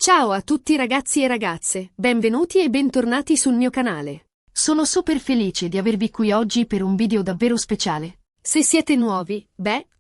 Ciao a tutti ragazzi e ragazze, benvenuti e bentornati sul mio canale. Sono super felice di avervi qui oggi per un video davvero speciale. Se siete nuovi,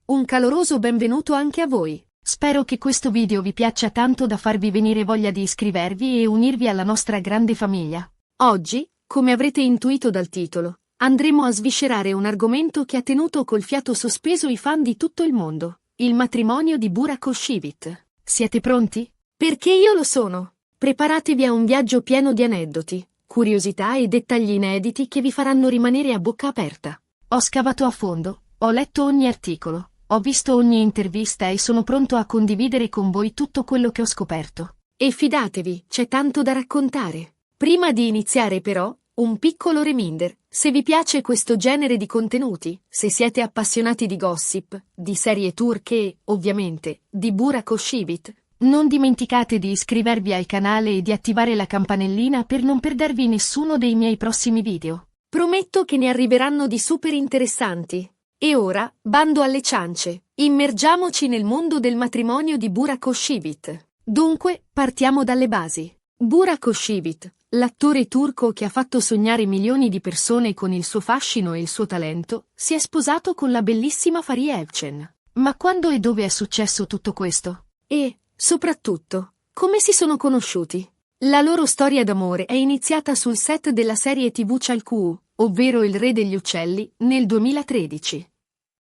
un caloroso benvenuto anche a voi. Spero che questo video vi piaccia tanto da farvi venire voglia di iscrivervi e unirvi alla nostra grande famiglia. Oggi, come avrete intuito dal titolo, andremo a sviscerare un argomento che ha tenuto col fiato sospeso i fan di tutto il mondo, il matrimonio di Burak Özçivit. Siete pronti? Perché io lo sono. Preparatevi a un viaggio pieno di aneddoti, curiosità e dettagli inediti che vi faranno rimanere a bocca aperta. Ho scavato a fondo, ho letto ogni articolo, ho visto ogni intervista e sono pronto a condividere con voi tutto quello che ho scoperto. E fidatevi, c'è tanto da raccontare. Prima di iniziare però, un piccolo reminder, se vi piace questo genere di contenuti, se siete appassionati di gossip, di serie turche e, ovviamente, di Burak Özçivit, non dimenticate di iscrivervi al canale e di attivare la campanellina per non perdervi nessuno dei miei prossimi video. Prometto che ne arriveranno di super interessanti. E ora, bando alle ciance, immergiamoci nel mondo del matrimonio di Burak Özçivit. Dunque, partiamo dalle basi. Burak Özçivit, l'attore turco che ha fatto sognare milioni di persone con il suo fascino e il suo talento, si è sposato con la bellissima Fariye Evcen. Ma quando e dove è successo tutto questo? E, soprattutto, come si sono conosciuti? La loro storia d'amore è iniziata sul set della serie TV Çalık, ovvero Il Re degli Uccelli, nel 2013.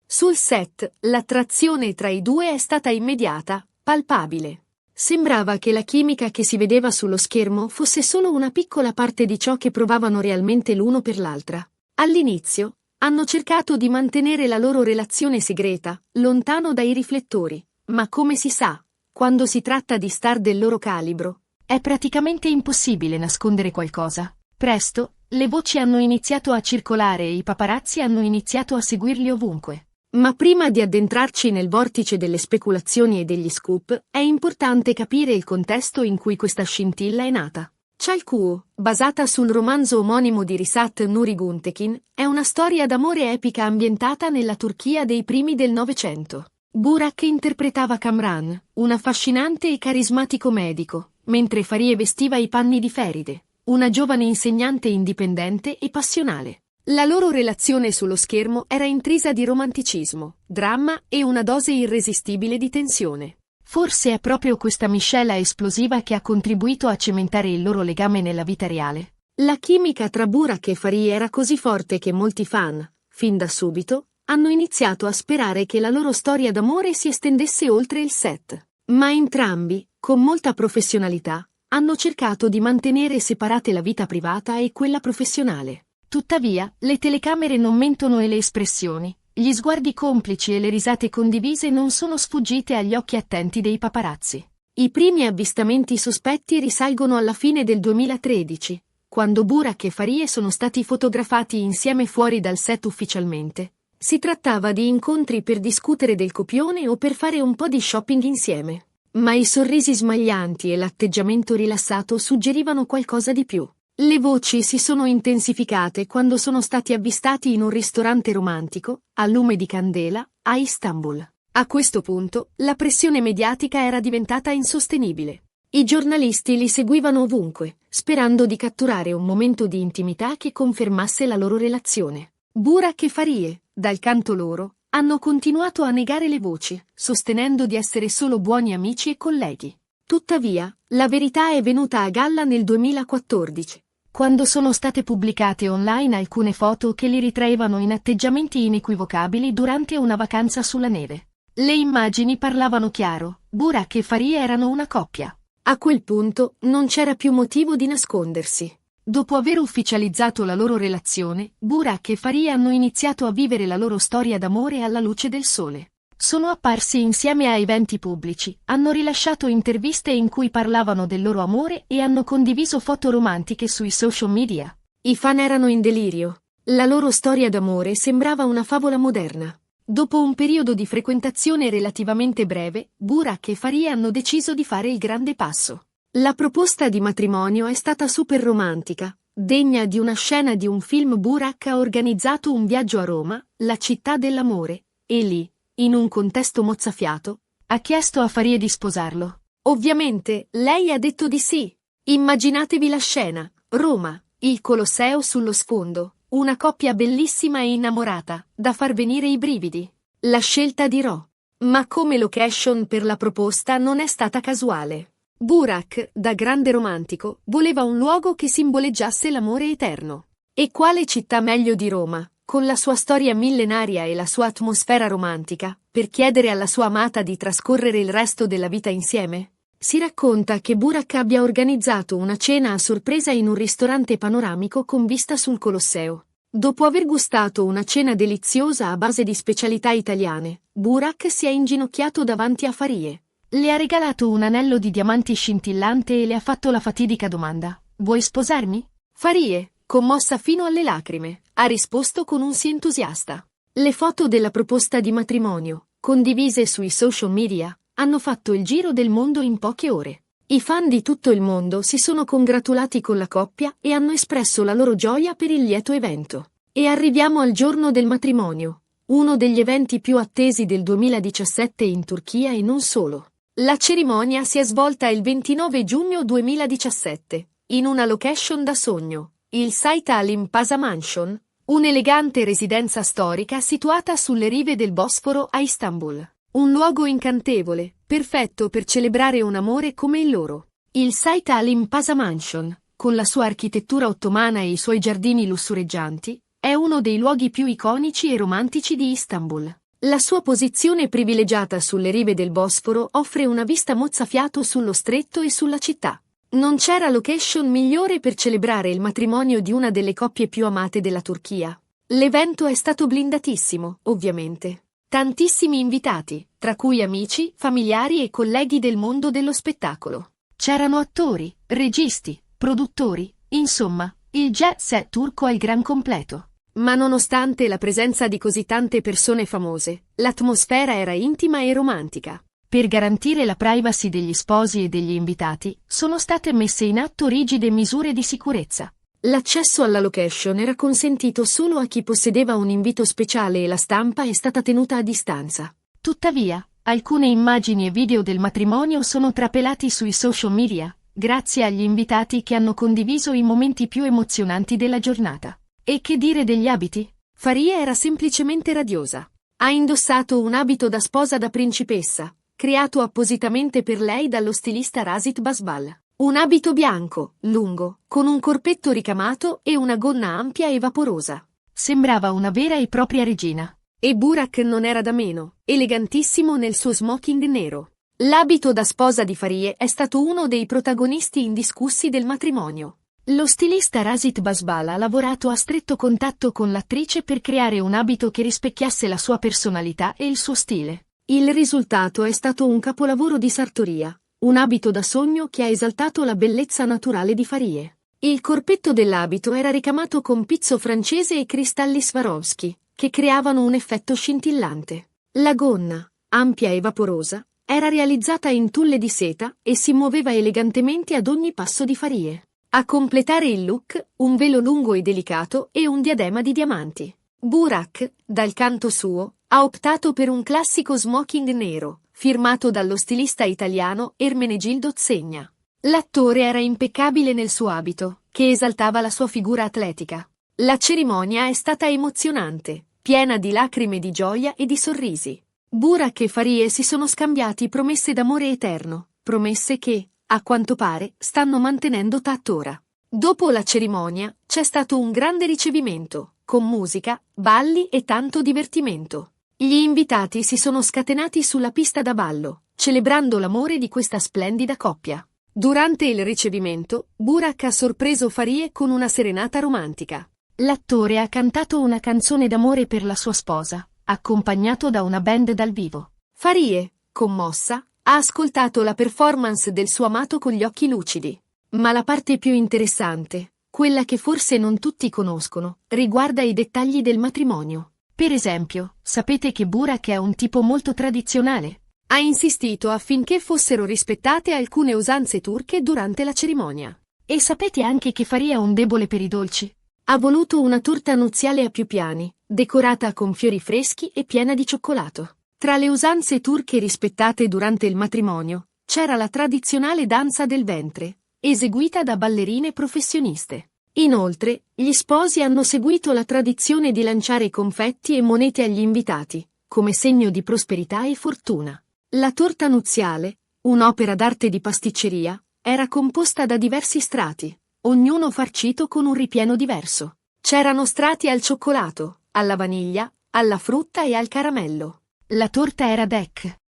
Sul set, l'attrazione tra i due è stata immediata, palpabile. Sembrava che la chimica che si vedeva sullo schermo fosse solo una piccola parte di ciò che provavano realmente l'uno per l'altra. All'inizio, hanno cercato di mantenere la loro relazione segreta, lontano dai riflettori, ma come si sa, quando si tratta di star del loro calibro, è praticamente impossibile nascondere qualcosa. Presto, le voci hanno iniziato a circolare e i paparazzi hanno iniziato a seguirli ovunque. Ma prima di addentrarci nel vortice delle speculazioni e degli scoop, è importante capire il contesto in cui questa scintilla è nata. Çalık, basata sul romanzo omonimo di Risat Nuri Güntekin, è una storia d'amore epica ambientata nella Turchia dei primi del Novecento. Burak interpretava Kamran, un affascinante e carismatico medico, mentre Fariye vestiva i panni di Feride, una giovane insegnante indipendente e passionale. La loro relazione sullo schermo era intrisa di romanticismo, dramma e una dose irresistibile di tensione. Forse è proprio questa miscela esplosiva che ha contribuito a cementare il loro legame nella vita reale. La chimica tra Burak e Fariye era così forte che molti fan, fin da subito, hanno iniziato a sperare che la loro storia d'amore si estendesse oltre il set. Ma entrambi, con molta professionalità, hanno cercato di mantenere separate la vita privata e quella professionale. Tuttavia, le telecamere non mentono e le espressioni, gli sguardi complici e le risate condivise non sono sfuggite agli occhi attenti dei paparazzi. I primi avvistamenti sospetti risalgono alla fine del 2013, quando Burak e Fariye sono stati fotografati insieme fuori dal set ufficialmente. Si trattava di incontri per discutere del copione o per fare un po' di shopping insieme. Ma i sorrisi smaglianti e l'atteggiamento rilassato suggerivano qualcosa di più. Le voci si sono intensificate quando sono stati avvistati in un ristorante romantico, a lume di candela, a Istanbul. A questo punto, la pressione mediatica era diventata insostenibile. I giornalisti li seguivano ovunque, sperando di catturare un momento di intimità che confermasse la loro relazione. Burak e Fariye, dal canto loro, hanno continuato a negare le voci, sostenendo di essere solo buoni amici e colleghi. Tuttavia, la verità è venuta a galla nel 2014. Quando sono state pubblicate online alcune foto che li ritraevano in atteggiamenti inequivocabili durante una vacanza sulla neve. Le immagini parlavano chiaro, Burak e Fariye erano una coppia. A quel punto non c'era più motivo di nascondersi. Dopo aver ufficializzato la loro relazione, Burak e Fariye hanno iniziato a vivere la loro storia d'amore alla luce del sole. Sono apparsi insieme a eventi pubblici, hanno rilasciato interviste in cui parlavano del loro amore e hanno condiviso foto romantiche sui social media. I fan erano in delirio. La loro storia d'amore sembrava una favola moderna. Dopo un periodo di frequentazione relativamente breve, Burak e Fariye hanno deciso di fare il grande passo. La proposta di matrimonio è stata super romantica, degna di una scena di un film. Burak ha organizzato un viaggio a Roma, la città dell'amore, e lì, in un contesto mozzafiato, ha chiesto a Fariye di sposarlo. Ovviamente, lei ha detto di sì. Immaginatevi la scena, Roma, il Colosseo sullo sfondo, una coppia bellissima e innamorata, da far venire i brividi. La scelta di Ro. Ma come location per la proposta non è stata casuale. Burak, da grande romantico, voleva un luogo che simboleggiasse l'amore eterno. E quale città meglio di Roma, con la sua storia millenaria e la sua atmosfera romantica, per chiedere alla sua amata di trascorrere il resto della vita insieme? Si racconta che Burak abbia organizzato una cena a sorpresa in un ristorante panoramico con vista sul Colosseo. Dopo aver gustato una cena deliziosa a base di specialità italiane, Burak si è inginocchiato davanti a Farie. Le ha regalato un anello di diamanti scintillante e le ha fatto la fatidica domanda: vuoi sposarmi? Farie, commossa fino alle lacrime, ha risposto con un sì entusiasta. Le foto della proposta di matrimonio, condivise sui social media, hanno fatto il giro del mondo in poche ore. I fan di tutto il mondo si sono congratulati con la coppia e hanno espresso la loro gioia per il lieto evento. E arriviamo al giorno del matrimonio, uno degli eventi più attesi del 2017 in Turchia e non solo. La cerimonia si è svolta il 29 giugno 2017, in una location da sogno, il Site Alim Paşa Mansion, un'elegante residenza storica situata sulle rive del Bosforo a Istanbul. Un luogo incantevole, perfetto per celebrare un amore come il loro. Il Site Alim Paşa Mansion, con la sua architettura ottomana e i suoi giardini lussureggianti, è uno dei luoghi più iconici e romantici di Istanbul. La sua posizione privilegiata sulle rive del Bosforo offre una vista mozzafiato sullo stretto e sulla città. Non c'era location migliore per celebrare il matrimonio di una delle coppie più amate della Turchia. L'evento è stato blindatissimo, ovviamente. Tantissimi invitati, tra cui amici, familiari e colleghi del mondo dello spettacolo. C'erano attori, registi, produttori, insomma, il jet set turco al gran completo. Ma nonostante la presenza di così tante persone famose, l'atmosfera era intima e romantica. Per garantire la privacy degli sposi e degli invitati, sono state messe in atto rigide misure di sicurezza. L'accesso alla location era consentito solo a chi possedeva un invito speciale e la stampa è stata tenuta a distanza. Tuttavia, alcune immagini e video del matrimonio sono trapelati sui social media, grazie agli invitati che hanno condiviso i momenti più emozionanti della giornata. E che dire degli abiti? Farie era semplicemente radiosa. Ha indossato un abito da sposa da principessa, creato appositamente per lei dallo stilista Razit Basbal. Un abito bianco, lungo, con un corpetto ricamato e una gonna ampia e vaporosa. Sembrava una vera e propria regina. E Burak non era da meno, elegantissimo nel suo smoking nero. L'abito da sposa di Farie è stato uno dei protagonisti indiscussi del matrimonio. Lo stilista Razit Basbal ha lavorato a stretto contatto con l'attrice per creare un abito che rispecchiasse la sua personalità e il suo stile. Il risultato è stato un capolavoro di sartoria. Un abito da sogno che ha esaltato la bellezza naturale di Farie. Il corpetto dell'abito era ricamato con pizzo francese e cristalli Swarovski, che creavano un effetto scintillante. La gonna, ampia e vaporosa, era realizzata in tulle di seta e si muoveva elegantemente ad ogni passo di Farie. A completare il look, un velo lungo e delicato e un diadema di diamanti. Burak, dal canto suo, ha optato per un classico smoking nero, firmato dallo stilista italiano Ermenegildo Zegna. L'attore era impeccabile nel suo abito, che esaltava la sua figura atletica. La cerimonia è stata emozionante, piena di lacrime di gioia e di sorrisi. Burak e Farie si sono scambiati promesse d'amore eterno, promesse che, a quanto pare, stanno mantenendo tuttora. Dopo la cerimonia, c'è stato un grande ricevimento, con musica, balli e tanto divertimento. Gli invitati si sono scatenati sulla pista da ballo, celebrando l'amore di questa splendida coppia. Durante il ricevimento, Burak ha sorpreso Farie con una serenata romantica. L'attore ha cantato una canzone d'amore per la sua sposa, accompagnato da una band dal vivo. Farie, commossa, ha ascoltato la performance del suo amato con gli occhi lucidi. Ma la parte più interessante, quella che forse non tutti conoscono, riguarda i dettagli del matrimonio. Per esempio, sapete che Burak è un tipo molto tradizionale. Ha insistito affinché fossero rispettate alcune usanze turche durante la cerimonia. E sapete anche che Farie ha un debole per i dolci. Ha voluto una torta nuziale a più piani, decorata con fiori freschi e piena di cioccolato. Tra le usanze turche rispettate durante il matrimonio, c'era la tradizionale danza del ventre, eseguita da ballerine professioniste. Inoltre, gli sposi hanno seguito la tradizione di lanciare confetti e monete agli invitati, come segno di prosperità e fortuna. La torta nuziale, un'opera d'arte di pasticceria, era composta da diversi strati, ognuno farcito con un ripieno diverso. C'erano strati al cioccolato, alla vaniglia, alla frutta e al caramello. La torta era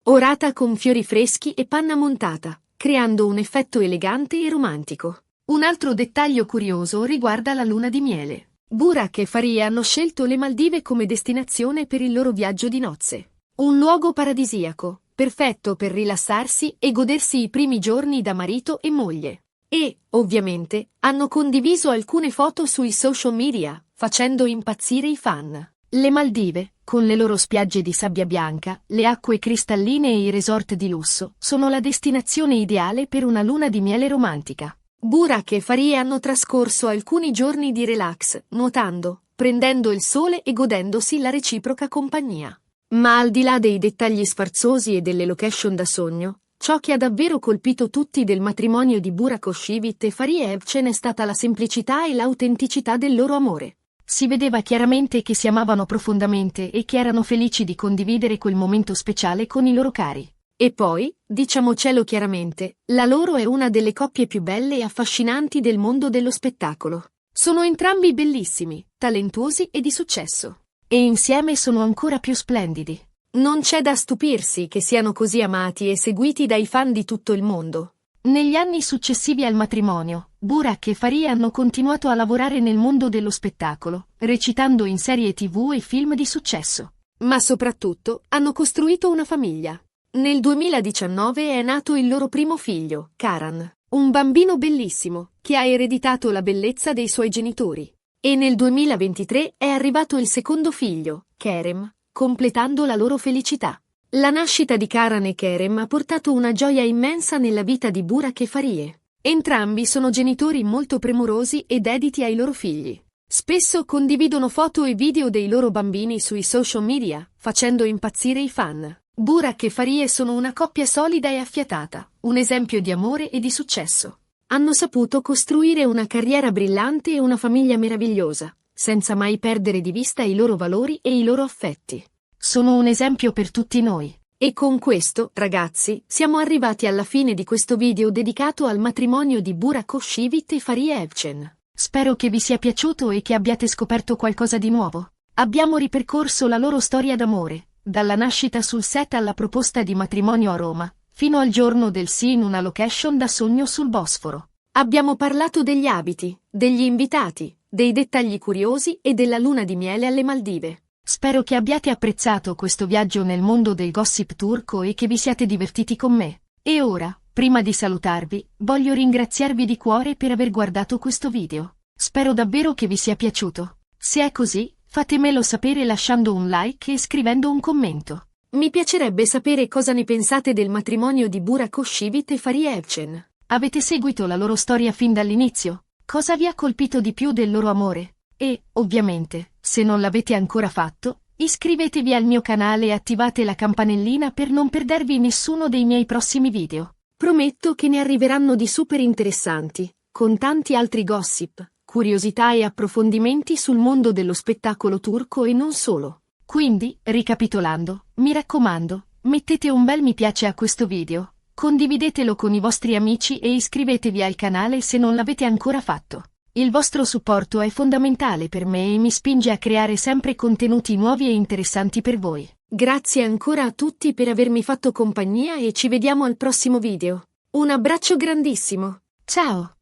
orata con fiori freschi e panna montata, creando un effetto elegante e romantico. Un altro dettaglio curioso riguarda la luna di miele. Burak e Faria hanno scelto le Maldive come destinazione per il loro viaggio di nozze. Un luogo paradisiaco, perfetto per rilassarsi e godersi i primi giorni da marito e moglie. E, ovviamente, hanno condiviso alcune foto sui social media, facendo impazzire i fan. Le Maldive, con le loro spiagge di sabbia bianca, le acque cristalline e i resort di lusso, sono la destinazione ideale per una luna di miele romantica. Burak e Faria hanno trascorso alcuni giorni di relax, nuotando, prendendo il sole e godendosi la reciproca compagnia. Ma al di là dei dettagli sfarzosi e delle location da sogno, ciò che ha davvero colpito tutti del matrimonio di Burak Özçivit e Fariye Evcen è stata la semplicità e l'autenticità del loro amore. Si vedeva chiaramente che si amavano profondamente e che erano felici di condividere quel momento speciale con i loro cari. E poi, diciamocelo chiaramente, la loro è una delle coppie più belle e affascinanti del mondo dello spettacolo. Sono entrambi bellissimi, talentuosi e di successo. E insieme sono ancora più splendidi. Non c'è da stupirsi che siano così amati e seguiti dai fan di tutto il mondo. Negli anni successivi al matrimonio, Burak e Faria hanno continuato a lavorare nel mondo dello spettacolo, recitando in serie TV e film di successo. Ma soprattutto, hanno costruito una famiglia. Nel 2019 è nato il loro primo figlio, Karan, un bambino bellissimo, che ha ereditato la bellezza dei suoi genitori. E nel 2023 è arrivato il secondo figlio, Kerem, completando la loro felicità. La nascita di Karan e Kerem ha portato una gioia immensa nella vita di Burak e Fariye. Entrambi sono genitori molto premurosi e dediti ai loro figli. Spesso condividono foto e video dei loro bambini sui social media, facendo impazzire i fan. Burak e Fariye sono una coppia solida e affiatata, un esempio di amore e di successo. Hanno saputo costruire una carriera brillante e una famiglia meravigliosa, senza mai perdere di vista i loro valori e i loro affetti. Sono un esempio per tutti noi. E con questo, ragazzi, siamo arrivati alla fine di questo video dedicato al matrimonio di Burak Özçivit e Fariye Evcen. Spero che vi sia piaciuto e che abbiate scoperto qualcosa di nuovo. Abbiamo ripercorso la loro storia d'amore, dalla nascita sul set alla proposta di matrimonio a Roma, fino al giorno del sì in una location da sogno sul Bosforo. Abbiamo parlato degli abiti, degli invitati, dei dettagli curiosi e della luna di miele alle Maldive. Spero che abbiate apprezzato questo viaggio nel mondo del gossip turco e che vi siate divertiti con me. E ora, prima di salutarvi, voglio ringraziarvi di cuore per aver guardato questo video. Spero davvero che vi sia piaciuto. Se è così, fatemelo sapere lasciando un like e scrivendo un commento. Mi piacerebbe sapere cosa ne pensate del matrimonio di Burak Özçivit e Fariye Evcen. Avete seguito la loro storia fin dall'inizio? Cosa vi ha colpito di più del loro amore? E, ovviamente, se non l'avete ancora fatto, iscrivetevi al mio canale e attivate la campanellina per non perdervi nessuno dei miei prossimi video. Prometto che ne arriveranno di super interessanti, con tanti altri gossip, curiosità e approfondimenti sul mondo dello spettacolo turco e non solo. Quindi, ricapitolando, mi raccomando, mettete un bel mi piace a questo video, condividetelo con i vostri amici e iscrivetevi al canale se non l'avete ancora fatto. Il vostro supporto è fondamentale per me e mi spinge a creare sempre contenuti nuovi e interessanti per voi. Grazie ancora a tutti per avermi fatto compagnia e ci vediamo al prossimo video. Un abbraccio grandissimo. Ciao!